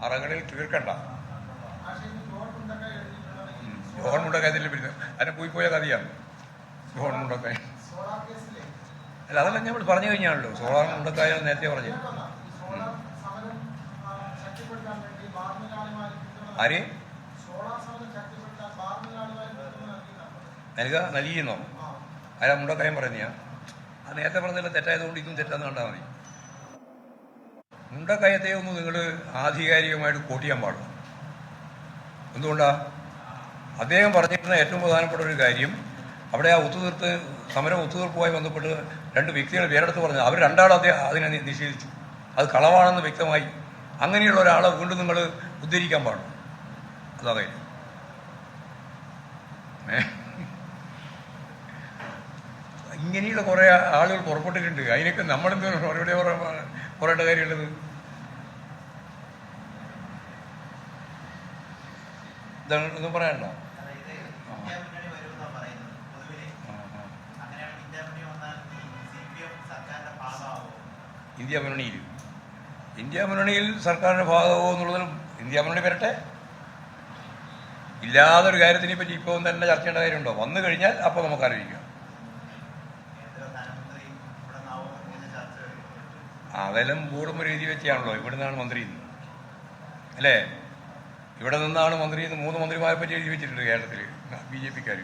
അറകളിൽ തീർക്കണ്ട. John മുണ്ടക്കായത്തിൽ അതിനെ പോയ കഥയാണ് ജോൺ മുണ്ടക്കായ. അല്ല, അതെല്ലാം ഞാൻ പറഞ്ഞു കഴിഞ്ഞാണല്ലോ. സോളാർ മുണ്ടക്കായ നേരത്തെ പറഞ്ഞു. ആര് നൽകിയെന്നോ? ആരാ മുണ്ടക്കായം പറയുന്ന? അത് നേരത്തെ പറഞ്ഞതിൽ തെറ്റായതുകൊണ്ട് ഇതും തെറ്റാന്ന് കണ്ടാൽ മതി. മുണ്ടക്കയത്തെ ഒന്നും നിങ്ങൾ ആധികാരികമായിട്ട് കോട്ട് ചെയ്യാൻ പാടില്ല. എന്തുകൊണ്ടാ? അദ്ദേഹം പറഞ്ഞിരുന്ന ഏറ്റവും പ്രധാനപ്പെട്ട ഒരു കാര്യം, അവിടെ ആ സമരം ഒത്തുതീർപ്പുമായി ബന്ധപ്പെട്ട് രണ്ട് വ്യക്തികൾ പേരെടുത്ത് പറഞ്ഞു. അവർ രണ്ടാളും അതിനെ നിഷേധിച്ചു. അത് കളവാണെന്ന് വ്യക്തമായി. അങ്ങനെയുള്ള ഒരാളെ വീണ്ടും നിങ്ങൾ ഉദ്ധരിക്കാൻ പാടില്ല. അതെ, ഇങ്ങനെയുള്ള കുറേ ആളുകൾ പുറപ്പെട്ടിട്ടുണ്ട്. അതിനൊക്കെ നമ്മളെന്തോ മറുപടി പറയേണ്ട കാര്യമുള്ളത്? ഇതൊന്നും പറയണ്ട. ഇന്ത്യ മുന്നണിയിൽ സർക്കാരിന്റെ ഭാഗമാകുമോ എന്നുള്ളതിലും ഇന്ത്യ മുന്നണി വരട്ടെ. ഇല്ലാതൊരു കാര്യത്തിനെ പറ്റി ഇപ്പോൾ തന്നെ ചർച്ച ചെയ്യേണ്ട കാര്യമുണ്ടോ? വന്നു കഴിഞ്ഞാൽ അപ്പോൾ നമുക്ക് ആലോചിക്കാം. അതെല്ലാം ബോർഡും ഒരു എഴുതി വെച്ചാണല്ലോ. ഇവിടെ നിന്നാണ് മന്ത്രി അല്ലേ? ഇവിടെ നിന്നാണ് മന്ത്രി 3 മന്ത്രിമാരെ പറ്റി എഴുതി വെച്ചിട്ടുണ്ട് കേരളത്തിൽ BJP-ക്കാർ.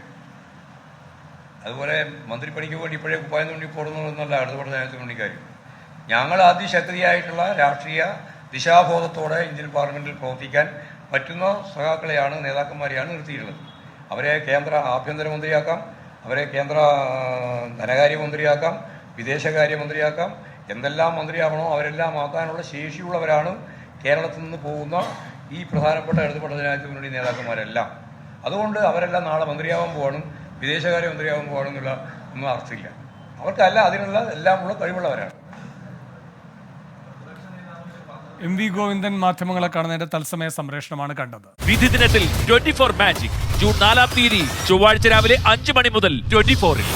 അതുപോലെ മന്ത്രിപ്പണിക്ക് വേണ്ടി ഇപ്പോഴേ കുപ്പായം തോണ്ടി പോടുന്നതൊന്നുമല്ല അടുത്ത പഠന മണിക്കാർ. ഞങ്ങൾ അതിശക്തിയായിട്ടുള്ള രാഷ്ട്രീയ ദിശാബോധത്തോടെ ഇന്ത്യൻ പാർലമെന്റിൽ പ്രവർത്തിക്കാൻ പറ്റുന്ന സഖാക്കളെയാണ്, നേതാക്കന്മാരെയാണ് നിർത്തിയിട്ടുള്ളത്. അവരെ കേന്ദ്ര ആഭ്യന്തരമന്ത്രിയാക്കാം, അവരെ കേന്ദ്ര ധനകാര്യമന്ത്രിയാക്കാം, വിദേശകാര്യമന്ത്രിയാക്കാം, എന്തെല്ലാം മന്ത്രിയാവണോ അവരെല്ലാം ആക്കാനുള്ള ശേഷിയുള്ളവരാണ് കേരളത്തിൽ നിന്ന് പോകുന്ന ഈ പ്രധാനപ്പെട്ട ഇടതുപക്ഷ ജനാധിപത്യ മുന്നണി നേതാക്കന്മാരെല്ലാം. അതുകൊണ്ട് അവരെല്ലാം നാളെ മന്ത്രിയാവാൻ പോവാണ്, വിദേശകാര്യമന്ത്രിയാവാൻ പോവാണെന്നുള്ള ഒന്നും അർത്ഥമില്ല. അവർക്കല്ല അതിനുള്ള എല്ലാമുള്ള കഴിവുള്ളവരാണ്. MV ഗോവിന്ദൻ മാധ്യമങ്ങളെ കാണുന്നതിന്റെ തത്സമയ സംപ്രേഷണമാണ് കണ്ടത്. വിധി ദിനത്തിൽ 24 മാജിക് ജൂൺ 4 ചൊവ്വാഴ്ച രാവിലെ 5 മണി മുതൽ 24-ൽ.